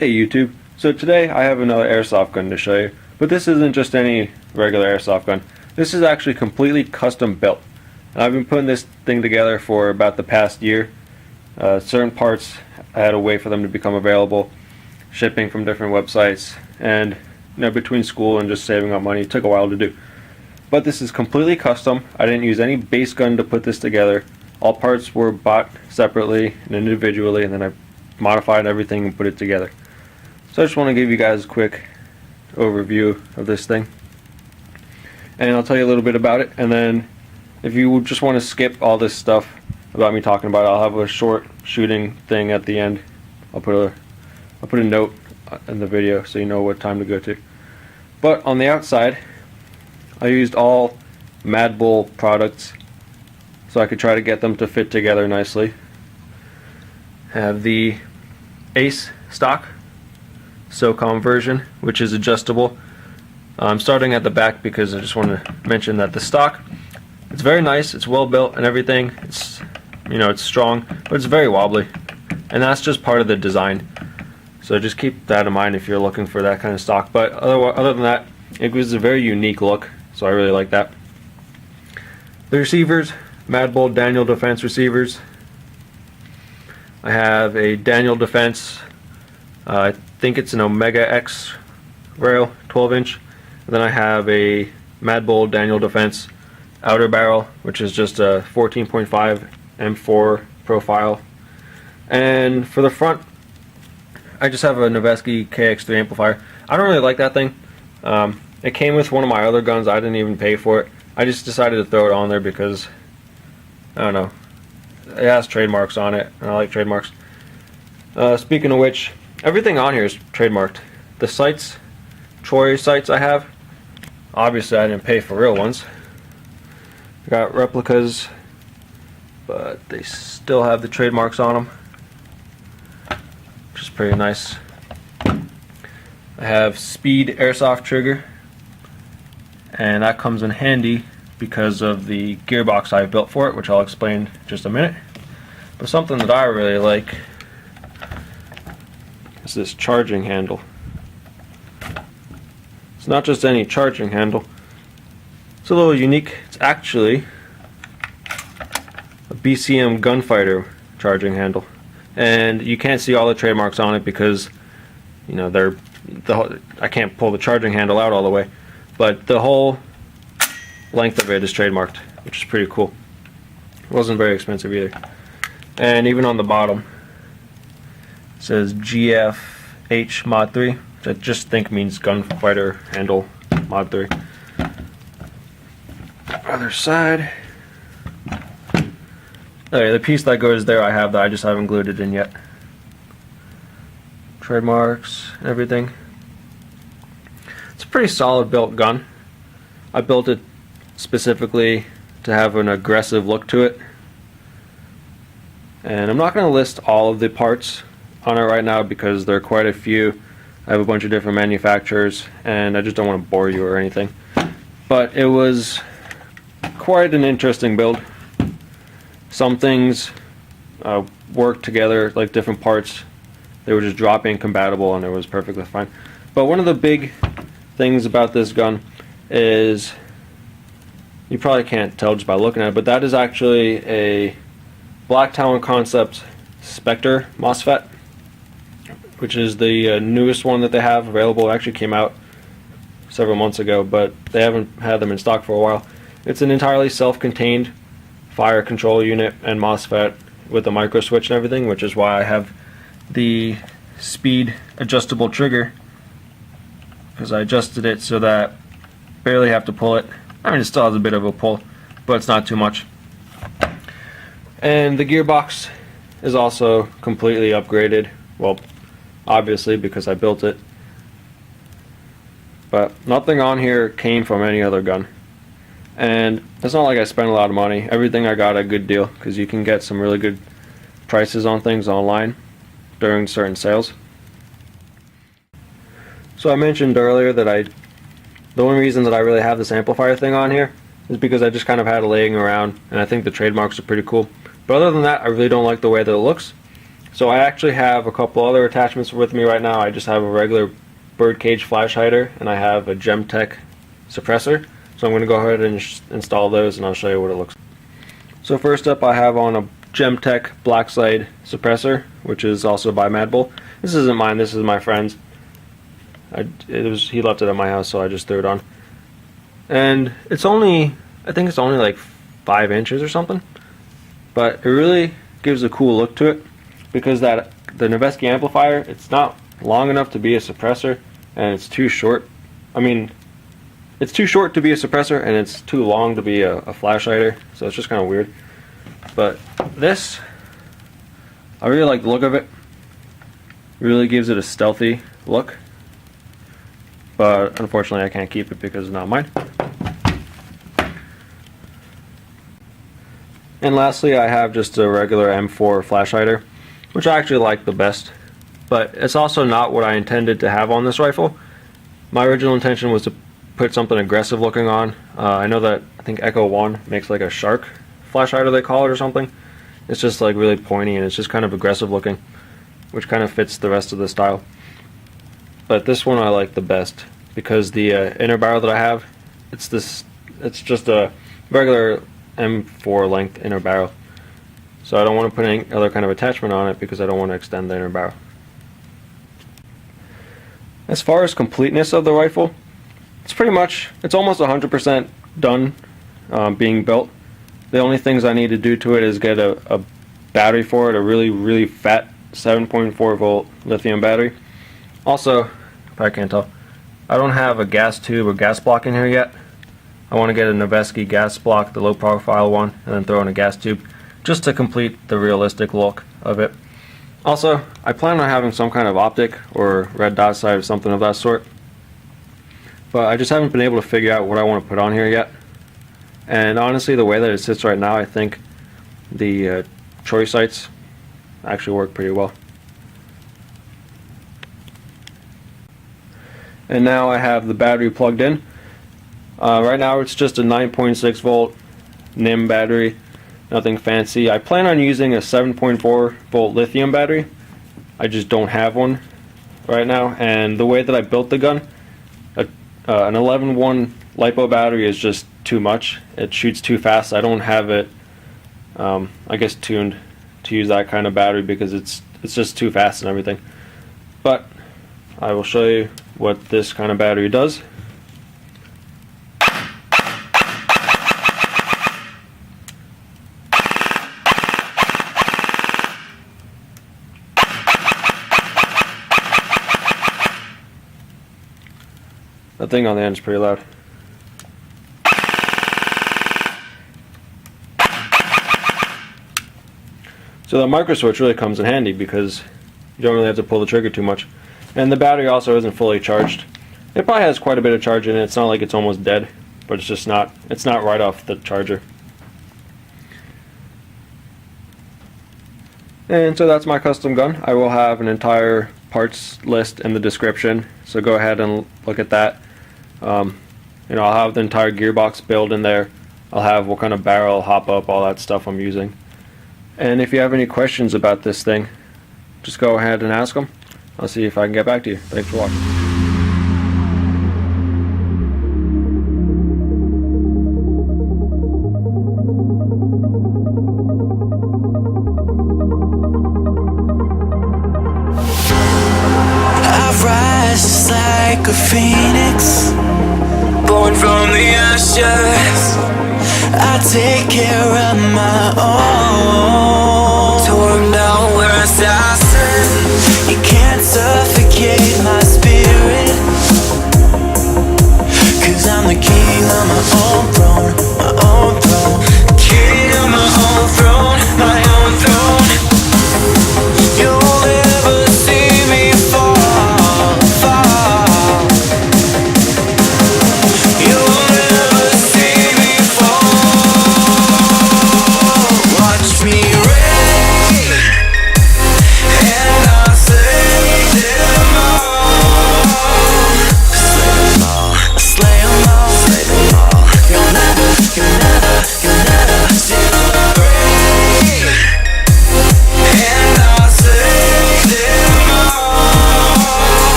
Hey YouTube, so today I have another airsoft gun to show you, but this isn't just any regular airsoft gun. This is actually completely custom built. And I've been putting this thing together for about the past year. Certain parts I had to wait for them to become available, shipping from different websites, and between school and just saving up money, it took a while to do. But this is completely custom. I didn't use any base gun to put this together. All parts were bought separately and individually, and then I modified everything and put it together. So I just want to give you guys a quick overview of this thing, and I'll tell you a little bit about it, and then if you just want to skip all this stuff about me talking about it, I'll have a short shooting thing at the end. I'll put a note in the video so you know what time to go to. But on the outside, I used all Madbull products so I could try to get them to fit together nicely. I have the Ace stock SOCOM version, which is adjustable. I'm starting at the back because I just want to mention that the stock, it's very nice, it's well built and everything. It's it's strong, but it's very wobbly, and that's just part of the design. So just keep that in mind if you're looking for that kind of stock. But other than that, it was a very unique look, so I really like that. The receivers, Madbull Daniel Defense receivers. I have a Daniel Defense, I think it's an Omega X rail, 12-inch. Then I have a Madbull Daniel Defense outer barrel, which is just a 14.5 M4 profile. And for the front, I just have a Noveske KX3 amplifier. I don't really like that thing. It came with one of my other guns. I didn't even pay for it. I just decided to throw it on there because, I don't know, it has trademarks on it, and I like trademarks. Speaking of which, everything on here is trademarked. The sights, Troy sights I have, obviously I didn't pay for real ones. I got replicas, but they still have the trademarks on them, which is pretty nice. I have Speed Airsoft trigger, and that comes in handy because of the gearbox I built for it, which I'll explain in just a minute. But something that I really like is this charging handle. It's not just any charging handle. It's a little unique. It's actually a BCM Gunfighter charging handle, and you can't see all the trademarks on it because I can't pull the charging handle out all the way, but the whole length of it is trademarked, which is pretty cool. It wasn't very expensive either. And even on the bottom it says GFH Mod 3, which I just think means Gunfighter Handle Mod 3. Other side. Okay, the piece that goes there I have that I just haven't glued it in yet. Trademarks, everything. It's a pretty solid built gun. I built it specifically to have an aggressive look to it. And I'm not going to list all of the parts on it right now because there are quite a few. I have a bunch of different manufacturers and I just don't want to bore you or anything. But it was quite an interesting build. Some things worked together, like different parts. They were just drop-in compatible and it was perfectly fine. But one of the big things about this gun is, you probably can't tell just by looking at it, but that is actually a Black Talon Concept Spectre MOSFET, which is the newest one that they have available. It actually came out several months ago, but they haven't had them in stock for a while. It's an entirely self-contained fire control unit and MOSFET with a micro switch and everything, which is why I have the speed adjustable trigger, because I adjusted it so that I barely have to pull it. I mean, it still has a bit of a pull, but it's not too much. And the gearbox is also completely upgraded. Well, obviously because I built it. But nothing on here came from any other gun. And it's not like I spent a lot of money. Everything I got a good deal, because you can get some really good prices on things online during certain sales. So I mentioned earlier that the only reason that I really have this amplifier thing on here is because I just kind of had it laying around, and I think the trademarks are pretty cool. But other than that, I really don't like the way that it looks. So I actually have a couple other attachments with me right now. I just have a regular birdcage flash hider, and I have a Gemtech suppressor. So I'm going to go ahead and install those, and I'll show you what it looks like. So first up, I have on a Gemtech black side suppressor, which is also by Madbull. This isn't mine, this is my friend's. He left it at my house, so I just threw it on. And it's only, I think it's only like 5 inches or something, but it really gives a cool look to it, because the Noveske amplifier, it's not long enough to be a suppressor, and it's too short. I mean, it's too short to be a suppressor, and it's too long to be a flash hider, so it's just kind of weird. But this, I really like the look of it. It really gives it a stealthy look, but unfortunately I can't keep it because it's not mine. And lastly, I have just a regular M4 flash hider, which I actually like the best, but it's also not what I intended to have on this rifle. My original intention was to put something aggressive looking on. I know that, I think Echo 1 makes like a shark flash hider, they call it, or something. It's just like really pointy, and it's just kind of aggressive looking, which kind of fits the rest of the style. But this one I like the best because the inner barrel that I have, it's just a regular M4 length inner barrel, so I don't want to put any other kind of attachment on it because I don't want to extend the inner barrel. As far as completeness of the rifle, it's almost 100% done being built. The only things I need to do to it is get a battery for it, a really fat 7.4 volt lithium battery. Also, if I can't tell, I don't have a gas tube or gas block in here yet. I want to get a Noveske gas block, the low profile one, and then throw in a gas tube just to complete the realistic look of it. Also, I plan on having some kind of optic or red dot sight or something of that sort, but I just haven't been able to figure out what I want to put on here yet. And honestly, the way that it sits right now, I think the choice sights actually work pretty well. And now I have the battery plugged in. Right now it's just a 9.6 volt NIM battery, nothing fancy. I plan on using a 7.4 volt lithium battery. I just don't have one right now, and the way that I built the gun, an 11.1 LiPo battery is just too much. It shoots too fast. I don't have it, I guess, tuned to use that kind of battery because it's just too fast and everything. But I will show you what this kind of battery does. That thing on the end is pretty loud. So the micro switch really comes in handy because you don't really have to pull the trigger too much. And the battery also isn't fully charged. It probably has quite a bit of charge in it. It's not like it's almost dead, but it's not right off the charger. And so that's my custom gun. I will have an entire parts list in the description, so go ahead and look at that. I'll have the entire gearbox build in there. I'll have what kind of barrel, hop up, all that stuff I'm using. And if you have any questions about this thing, just go ahead and ask them. I'll see if I can get back to you. Thanks for watching. I rise just like a phoenix, born from the ashes. I take care of my own, torn down where I stand.